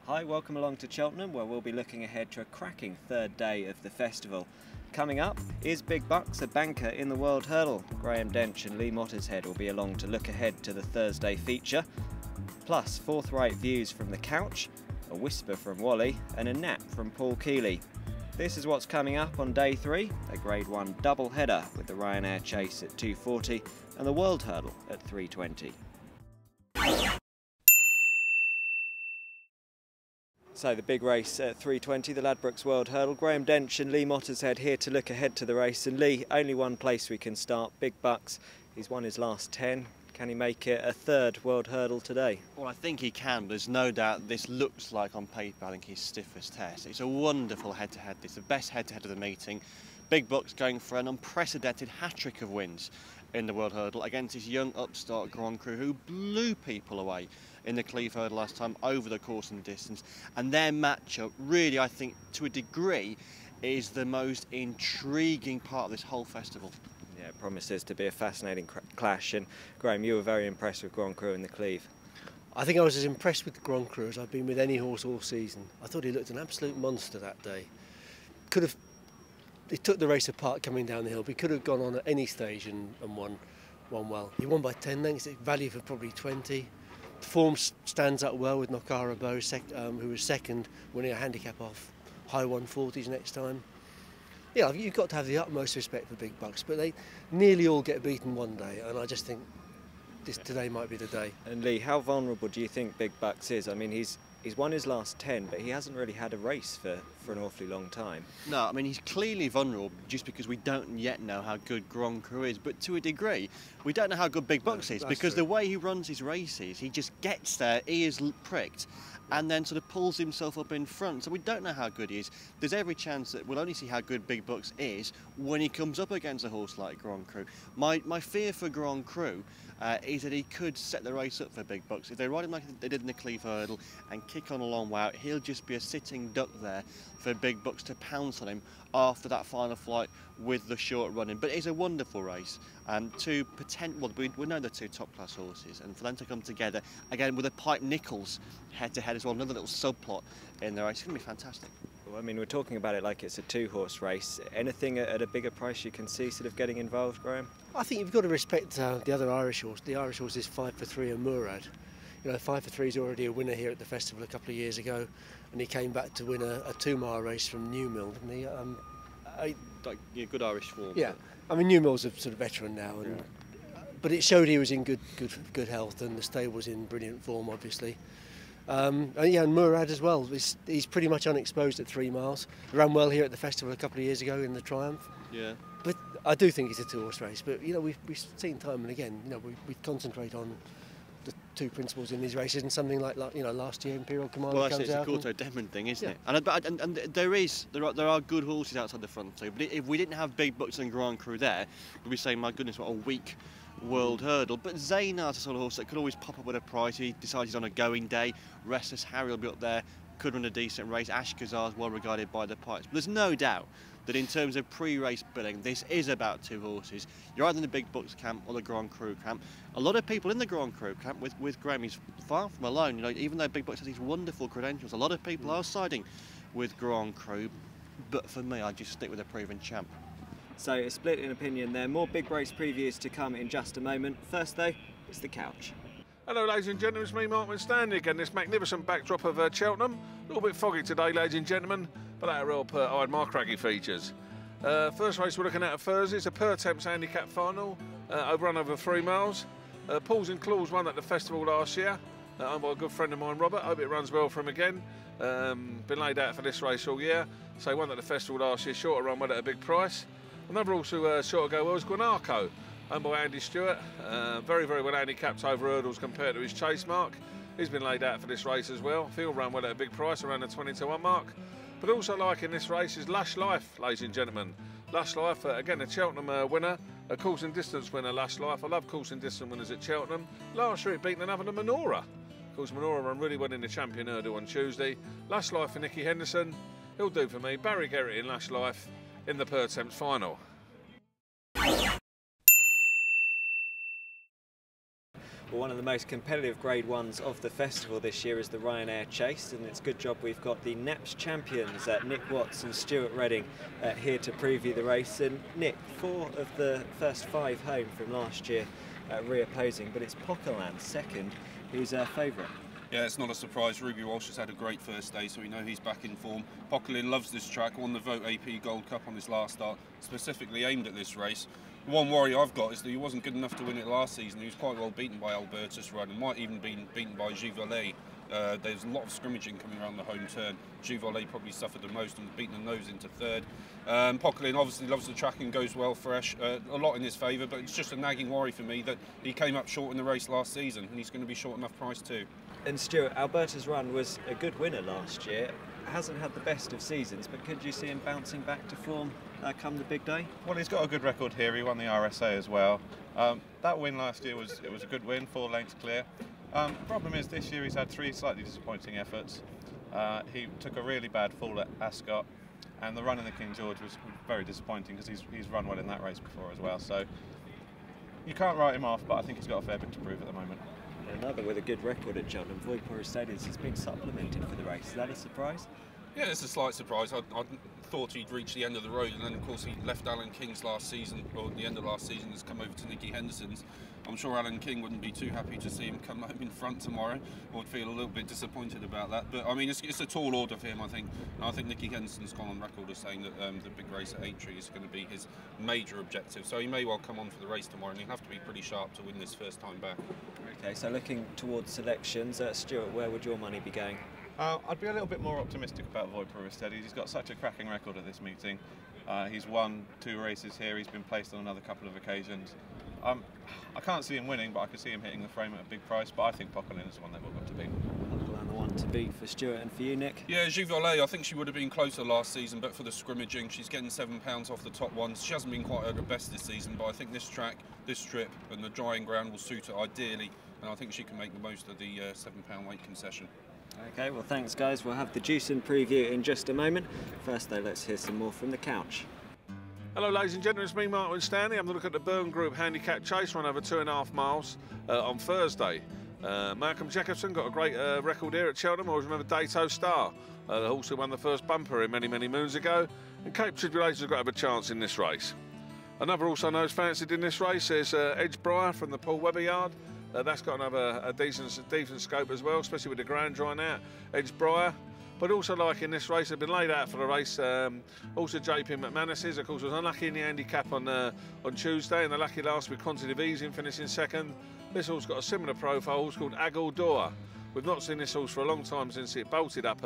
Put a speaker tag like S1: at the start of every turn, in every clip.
S1: Hi, welcome along to Cheltenham, where we'll be looking ahead to a cracking third day of the festival. Coming up is Big Bucks, a banker in the World Hurdle. Graham Dench and Lee Mottershead will be along to look ahead to the Thursday feature. Plus, forthright views from the couch, a whisper from Wally, and a nap from Paul Keeley. This is what's coming up on day 3, a Grade 1 double header with the Ryanair Chase at 2:40 and the World Hurdle at 3:20. So the big race at 3:20, the Ladbrokes World Hurdle. Graham Dench and Lee Mottershead here to look ahead to the race. And Lee, only one place we can start, Big Bucks. He's won his last 10. Can he make it a third World Hurdle today?
S2: Well, I think he can, but there's no doubt this looks like on paper, I think his stiffest test. It's a wonderful head-to-head. It's the best head-to-head of the meeting. Big Bucks going for an unprecedented hat-trick of wins in the World Hurdle against his young upstart Grand Cru who blew people away in the Cleve Hurdle last time over the course and distance. And their matchup really, I think, to a degree, is the most intriguing part of this whole festival.
S1: Yeah, it promises to be a fascinating clash. And Graham, you were very impressed with Grand Cru in the Cleve.
S3: I think I was as impressed with Grand Cru as I've been with any horse all season. I thought he looked an absolute monster that day. He took the race apart coming down the hill. He could have gone on at any stage and won well. He won by 10 lengths, value for probably 20. The form stands up well with Nokara Bow, who was second, winning a handicap off high 140s next time. Yeah, you've got to have the utmost respect for Big Bucks, but they nearly all get beaten one day, and I just think today might be the day.
S1: And Lee, how vulnerable do you think Big Bucks is? I mean, he's won his last 10, but he hasn't really had a race for an awfully long time.
S2: No, I mean, he's clearly vulnerable just because we don't yet know how good Grand Cru is, but to a degree, we don't know how good Big Bucks is, because the way he runs his races, he just gets there, ears pricked, and then sort of pulls himself up in front. So we don't know how good he is. There's every chance that we'll only see how good Big Bucks is when he comes up against a horse like Grand Cru. My fear for Grand Cru is that he could set the race up for Big Bucks. If they ride him like they did in the Cleve Hurdle and kick on a long way out, he'll just be a sitting duck there for Big Bucks to pounce on him after that final flight with the short running. But it's a wonderful race. We know they're two top-class horses, and for them to come together, again with a Pipe Nichols head-to-head as well, another little subplot in the race, it's going to be fantastic.
S1: Well, I mean, we're talking about it like it's a two-horse race. Anything at a bigger price you can see sort of getting involved, Graham?
S3: I think you've got to respect the other Irish horse. The Irish horse is 5 for 3 and Murad. You know, 5 for 3 is already a winner here at the festival a couple of years ago, and he came back to win a 2-mile race from Newmill, didn't he?
S2: Good Irish form.
S3: Yeah, I mean, Newmill's a sort of veteran now, but it showed he was in good health, and the stable's in brilliant form, obviously. And Murad as well. He's pretty much unexposed at 3 miles. Ran well here at the festival a couple of years ago in the Triumph.
S2: Yeah.
S3: But I do think it's a two-horse race. But you know, we've seen time and again. You know, we concentrate on the two principals in these races, and something like last year Imperial Commander comes out.
S2: Well, it's a Courtauld Denman thing, isn't it? And there are good horses outside the front too. But if we didn't have Big Bucks and Grand Cru there, we'd be saying, my goodness, what a weak World Hurdle. But Zaynard's a sort of horse that could always pop up with a price. He decides he's on a going day. Restless Harry will be up there, could run a decent race. Ashkazar's well regarded by the Pikes. But there's no doubt that in terms of pre-race billing, this is about two horses. You're either in the Big Bucks camp or the Grand Cru camp. A lot of people in the Grand Cru camp with Graham, he's far from alone. You know, even though Big Bucks has these wonderful credentials, a lot of people are siding with Grand Cru. But for me, I just stick with a proven champ.
S1: So a split in opinion there. More big race previews to come in just a moment. First though, it's the couch.
S4: Hello ladies and gentlemen, it's me Mark Winstanley again. This magnificent backdrop of Cheltenham. A little bit foggy today ladies and gentlemen, but that'll help hide my craggy features. First race we're looking at Thursday is a per temps handicap final, run over 3 miles. Paws and Claws won at the festival last year, owned by a good friend of mine, Robert. Hope it runs well for him again. Been laid out for this race all year, so he won at the festival last year, shorter run went at a big price. Another horse who sort of go well is Guanaco, owned by Andy Stewart. Very, very well handicapped over hurdles compared to his chase mark. He's been laid out for this race as well. He'll run well at a big price, around the 20-1 mark. But also like in this race is Lush Life, ladies and gentlemen. Lush Life, again, a Cheltenham winner, a course and distance winner, Lush Life. I love course and distance winners at Cheltenham. Last year it beat another, the Menorah. Of course, Menorah run really well in the Champion Hurdle on Tuesday. Lush Life for Nicky Henderson. He'll do for me. Barry Garrett in Lush Life in the per temps final.
S1: Well, one of the most competitive Grade 1s of the festival this year is the Ryanair Chase, and it's a good job we've got the NAPS champions, Nick Watts and Stuart Redding, here to preview the race. And Nick, 4 of the first 5 home from last year reopposing, but it's Pokerland second, who's our favourite.
S5: Yeah, it's not a surprise. Ruby Walsh has had a great first day, so we know he's back in form. Pokerland loves this track, won the Vote AP Gold Cup on his last start, specifically aimed at this race. One worry I've got is that he wasn't good enough to win it last season. He was quite well beaten by Albertus Run and might even been beaten by Givaudet. There's a lot of scrimmaging coming around the home turn. Givaudet probably suffered the most and beaten the nose into third. Pokerland obviously loves the track and goes well fresh. A lot in his favour, but it's just a nagging worry for me that he came up short in the race last season and he's going to be short enough price too.
S1: And Stuart, Albertus Run was a good winner last year. Hasn't had the best of seasons, but could you see him bouncing back to form come the big day?
S6: Well, he's got a good record here. He won the RSA as well. That win last year was a good win, 4 lengths clear. The problem is this year he's had 3 slightly disappointing efforts. He took a really bad fall at Ascot, and the run in the King George was very disappointing because he's run well in that race before as well. So you can't write him off, but I think he's got a fair bit to prove at the moment.
S1: Another with a good record at Cheltenham, Voipor Stadiums, has been supplemented for the race. Is that a surprise?
S5: Yeah, it's a slight surprise. I thought he'd reached the end of the road, and then of course he left Alan King's last season, or at the end of last season, has come over to Nicky Henderson's. I'm sure Alan King wouldn't be too happy to see him come home in front tomorrow, or would feel a little bit disappointed about that. But I mean, it's a tall order for him, I think. And I think Nicky Henderson's gone on record as saying that the big race at Aintree is going to be his major objective. So he may well come on for the race tomorrow, and he'll have to be pretty sharp to win this first time back.
S1: Okay, so looking towards selections, Stuart, where would your money be going?
S6: I'd be a little bit more optimistic about Voipor Steadies. He's got such a cracking record at this meeting. He's won 2 races here. He's been placed on another couple of occasions. I can't see him winning, but I can see him hitting the frame at a big price. But I think Pokerland is the one they've all got to beat.
S1: Pokerland, the one to beat for Stuart, and for you, Nick?
S5: Yeah, Givaudet, I think she would have been closer last season, but for the scrimmaging, she's getting £7 off the top ones. She hasn't been quite at her best this season, but I think this track, this trip, and the drying ground will suit her ideally, and I think she can make the most of the £7 weight concession.
S1: Okay, well thanks guys. We'll have the Jewson preview in just a moment. First though, let's hear some more from the couch.
S4: Hello ladies and gentlemen, it's me Martin Stanley. I'm going to look at the Burn Group Handicap Chase, run over 2.5 miles on Thursday. Malcolm Jacobson got a great record here at Cheltenham. I always remember Dato Star, the horse who won the first bumper here many moons ago. And Cape Tribulation's got to have a chance in this race. Another horse I know is fancied in this race is Edgebriar from the Paul Webber yard. That's got another a decent scope as well, especially with the ground drying out. Edgebriar. But also, like in this race, they've been laid out for the race. Also, JP McManus's, of course, was unlucky in the handicap on Tuesday, and the lucky last with Quantitative Ease in finishing second. This horse got a similar profile, horse called Agaldor. We've not seen this horse for a long time since it bolted up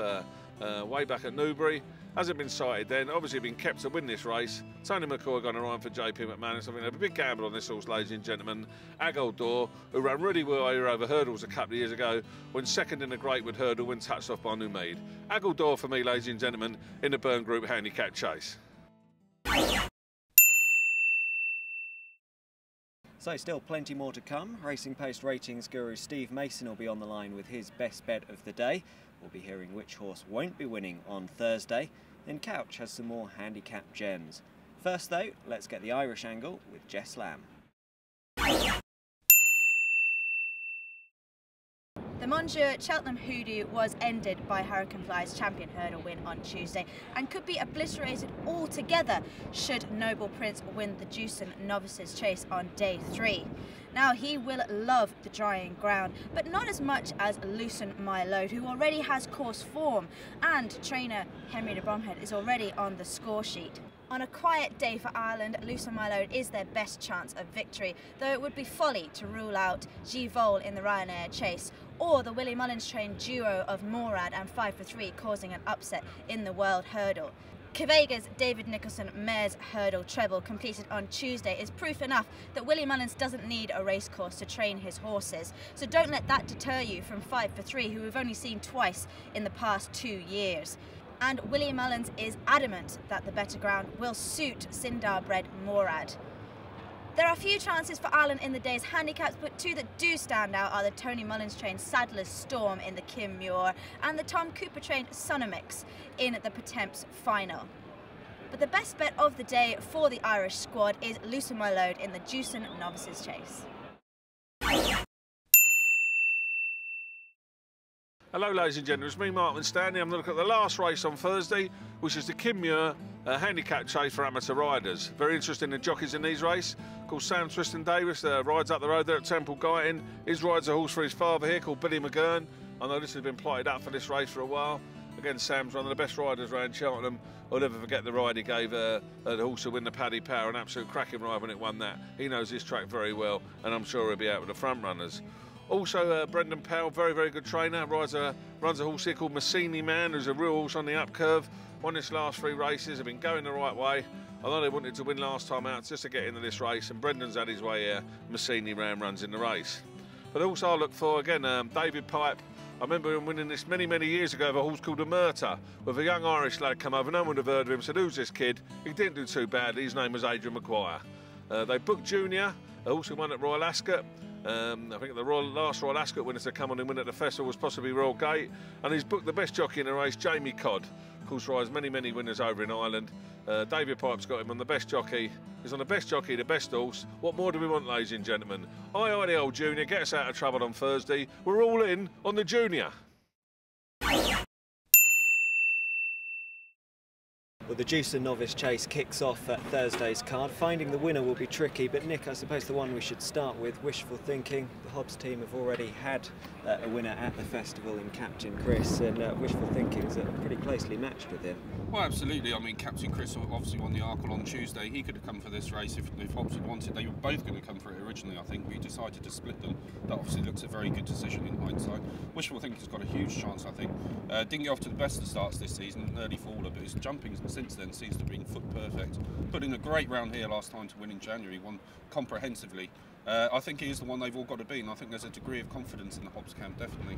S4: way back at Newbury. Hasn't been sighted then, obviously been kept to win this race. Tony McCoy going to run for JP McManus. I think a big gamble on this horse, ladies and gentlemen. Agaldor, who ran really well here over hurdles a couple of years ago, went second in the Greatwood hurdle when touched off by Numaid. Agaldor for me, ladies and gentlemen, in the Burn Group Handicap Chase.
S1: So still plenty more to come. Racing Post ratings guru Steve Mason will be on the line with his best bet of the day. We'll be hearing which horse won't be winning on Thursday. Then Couch has some more handicap gems. First though, let's get the Irish angle with Jess Lamb.
S7: The Monsieur Cheltenham Hoodoo was ended by Hurricane Fly's champion hurdle win on Tuesday and could be obliterated altogether should Noble Prince win the Jewson Novices Chase on day 3. Now he will love the drying ground, but not as much as Loosen My Load, who already has course form, and trainer Henry de Bromhead is already on the score sheet. On a quiet day for Ireland, Loosen My Load is their best chance of victory, though it would be folly to rule out Givaudet in the Ryanair Chase, or the Willie Mullins trained duo of Morad and 5 for 3 causing an upset in the World Hurdle. Quevega's David Nicholson Mares Hurdle treble completed on Tuesday is proof enough that Willie Mullins doesn't need a racecourse to train his horses, so don't let that deter you from 5 for 3, who we've only seen twice in the past 2 years. And Willie Mullins is adamant that the better ground will suit Sindar-bred Morad. There are few chances for Ireland in the day's handicaps, but 2 that do stand out are the Tony Mullins trained Sadler's Storm in the Kim Muir and the Tom Cooper trained Sonomix in the Potemps final. But the best bet of the day for the Irish squad is Loosen My Load in the Jewson Novices Chase.
S4: Hello ladies and gentlemen, it's me Martin Stanley. I'm going to look at the last race on Thursday, which is the Kinmure handicap chase for amateur riders. Very interesting, the jockeys in these races. Called Sam Twiston Davis, rides up the road there at Temple Guyton. His rides a horse for his father here called Billy McGurn. I know this has been plotted up for this race for a while. Again, Sam's one of the best riders around Cheltenham. I'll never forget the ride he gave the horse to win the Paddy Power, an absolute cracking ride when it won that. He knows this track very well, and I'm sure he'll be out with the front runners. Also, Brendan Powell, very, very good trainer, runs a horse here called Massini Man, who's a real horse on the up curve. Won his last 3 races, have been going the right way. I know they wanted to win last time out just to get into this race, and Brendan's had his way here. Massini Man runs in the race. But also I look for, again, David Pipe. I remember him winning this many, many years ago of a horse called a Murta, with a young Irish lad come over, no one would have heard of him, said, who's this kid? He didn't do too badly, his name was Adrian Maguire. They booked Junior, a horse who won at Royal Ascot. I think the last Royal Ascot winner to come on and win at the festival was possibly Royal Gate, and he's booked the best jockey in the race, Jamie Codd. Of course, rides many, many winners over in Ireland. David Pipe's got him on the best jockey. He's on the best jockey, the best horse. What more do we want, ladies and gentlemen? Aye, the old Junior, get us out of trouble on Thursday. We're all in on the Junior.
S1: Well, the Jewson Novice Chase kicks off at Thursday's card. Finding the winner will be tricky, but Nick, I suppose the one we should start with, Wishful Thinking. The Hobbs team have already had a winner at the festival in Captain Chris, and Wishful Thinking's pretty closely matched with him.
S5: Well, absolutely. I mean, Captain Chris obviously won the Arkle on Tuesday. He could have come for this race if Hobbs had wanted. They were both going to come for it originally, I think. We decided to split them. That obviously looks a very good decision in hindsight. Wishful Thinking's got a huge chance, I think. Didn't get off to the best of starts this season, an early faller, but his jumping since then seems to have been foot perfect. Put in a great round here last time to win in January, won comprehensively. I think he is the one they've all got to beat, and I think there's a degree of confidence in the Hobbs camp, definitely.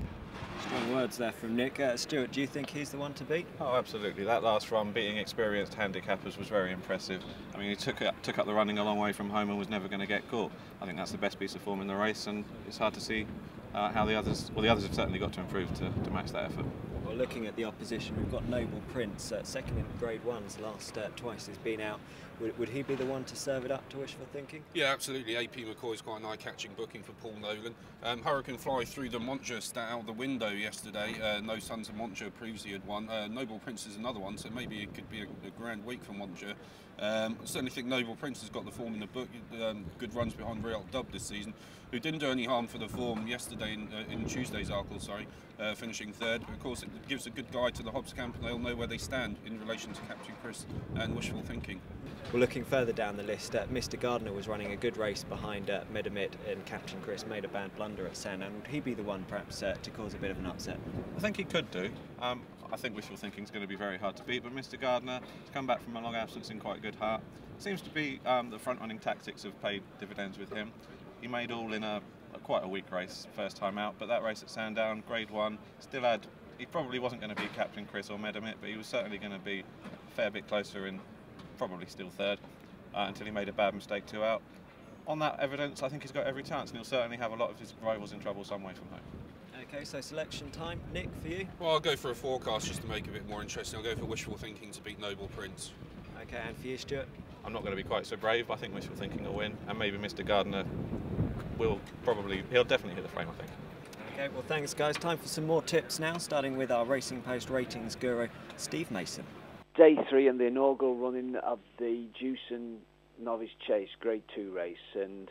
S1: Strong words there from Nick. Stuart, do you think he's the one to beat?
S6: Oh, absolutely. That last run, beating experienced handicappers, was very impressive. I mean, he took up the running a long way from home and was never going to get caught. I think that's the best piece of form in the race, and it's hard to see how the others have certainly got to improve to match that effort.
S1: Well, looking at the opposition, we've got Noble Prince, second in Grade 1s, last twice he's been out. Would he be the one to serve it up to Wishful Thinking? Yeah,
S5: absolutely. AP McCoy's quite an eye-catching booking for Paul Nolan. Hurricane Fly through the Montjour stat out the window yesterday. No Sons of Montjour previously had won. Noble Prince is another one, so maybe it could be a grand week for Montjour. I certainly think Noble Prince has got the form in the book. Good runs behind Real Dub this season, who didn't do any harm for the form yesterday in Tuesday's Arkle, finishing third. But of course, it gives a good guide to the Hobbs camp, and they'll know where they stand in relation to Captain Chris and Wishful Thinking.
S1: Well, looking further down the list, Mr. Gardner was running a good race behind Medamit, and Captain Chris made a bad blunder at Sandown. Would he be the one, perhaps, to cause a bit of an upset?
S6: I think he could do. I think Wishful Thinking is going to be very hard to beat, but Mr. Gardner has come back from a long absence in quite good heart. Seems to be the front-running tactics have paid dividends with him. He made all in quite a weak race first time out, but that race at Sandown, Grade 1, still had. He probably wasn't going to be Captain Chris or Medamit, but he was certainly going to be a fair bit closer and probably still third until he made a bad mistake 2 out. On that evidence, I think he's got every chance, and he'll certainly have a lot of his rivals in trouble some way from home.
S1: Okay, so selection time. Nick, for you?
S5: Well, I'll go for a forecast just to make it a bit more interesting. I'll go for Wishful Thinking to beat Noble Prince.
S1: Okay, and for you, Stuart?
S6: I'm not going to be quite so brave. I think Wishful Thinking will win, and maybe Mr. Gardner he'll definitely hit the frame, I think.
S1: Okay, well, thanks, guys. Time for some more tips now, starting with our Racing Post ratings guru, Steve Mason.
S8: Day 3 and the inaugural running of the Jewson Novice Chase Grade 2 race, and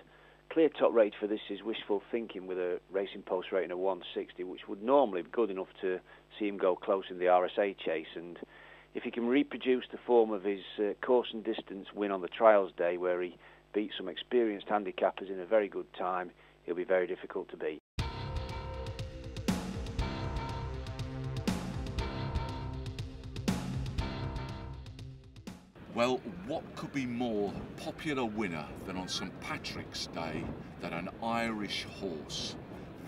S8: clear top rate for this is Wishful Thinking with a Racing Post rating of 160, which would normally be good enough to see him go close in the RSA chase. And if he can reproduce the form of his course and distance win on the trials day, where he beat some experienced handicappers in a very good time, he'll be very difficult to beat.
S9: Well, what could be more popular winner than on St Patrick's Day than an Irish horse?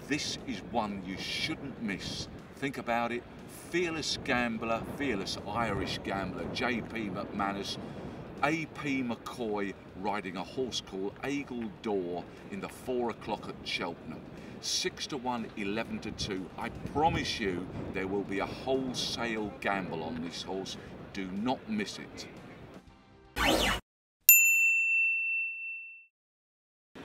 S9: This is one you shouldn't miss. Think about it. Fearless gambler, fearless Irish gambler, J.P. McManus, A.P. McCoy riding a horse called Eagle Door in the 4 o'clock at Cheltenham. 6 to 1, 11 to 2. I promise you there will be a wholesale gamble on this horse. Do not miss it.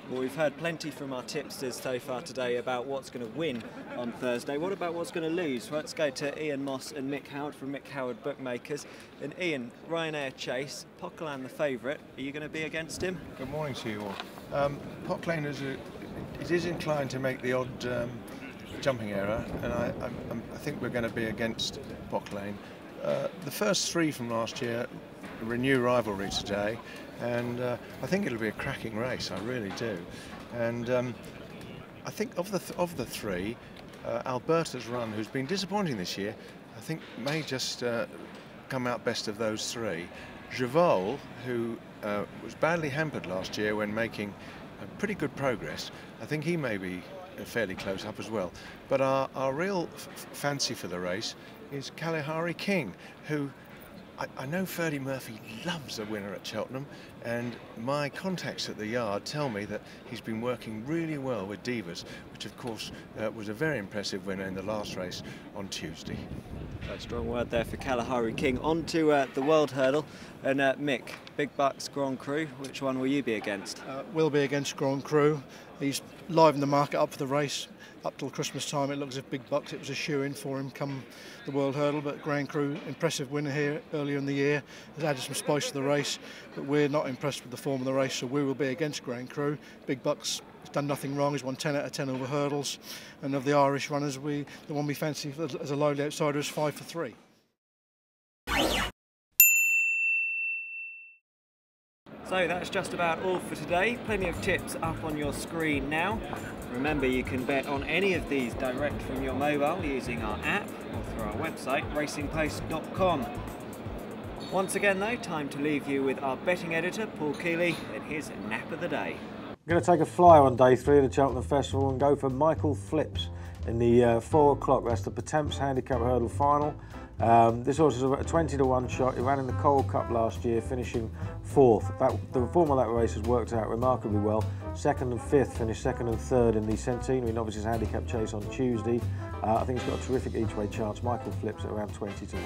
S1: Well, we've heard plenty from our tipsters so far today about what's going to win on Thursday. What about what's going to lose? Let's go to Ian Moss and Mick Howard from Mick Howard Bookmakers. And Ian, Ryanair Chase, Poquelin the favourite. Are you going to be against him?
S10: Good morning to you all. Poquelin is inclined to make the odd jumping error, and I think we're going to be against Poquelin. The first three from last year renew rivalry today, and I think it'll be a cracking race. I really do. And I think of the three, Alberta's Run, who's been disappointing this year, I think may just come out best of those three. Jewson, who was badly hampered last year when making pretty good progress, I think he may be fairly close up as well. But our real fancy for the race is Kalahari King, who I know Ferdy Murphy loves a winner at Cheltenham, and my contacts at the yard tell me that he's been working really well with Divas, which of course was a very impressive winner in the last race on Tuesday.
S1: A strong word there for Kalahari King. On to the World Hurdle. And Mick, Big Bucks Grand Cru, which one will you be against?
S11: We'll be against Grand Cru. He's livened the market up for the race. Up till Christmas time, it looks as if Big Bucks, it was a shoe-in for him come the World Hurdle, but Grand Cru, impressive winner here earlier in the year, has added some spice to the race, but we're not impressed with the form of the race, so we will be against Grand Cru. Big Bucks has done nothing wrong, he's won 10 out of 10 over hurdles, and of the Irish runners, the one we fancy as a lowly outsider is 5 for 3.
S1: So that's just about all for today. Plenty of tips up on your screen now. Remember, you can bet on any of these direct from your mobile using our app or through our website, racingpost.com. Once again though, time to leave you with our betting editor, Paul Keeley, and his nap of the day.
S12: I'm going to take a flyer on day 3 of the Cheltenham Festival and go for Micheal Flips in the 4 o'clock. That's the Pertemps Handicap Hurdle Final. This horse is a 20 to 1 shot. He ran in the Coal Cup last year, finishing 4th. The form of that race has worked out remarkably well. 2nd and 5th, finished 2nd and 3rd in the Centenary Novices Handicap Chase on Tuesday. I think he's got a terrific each-way chance. Micheal Flips at around 20 to 1.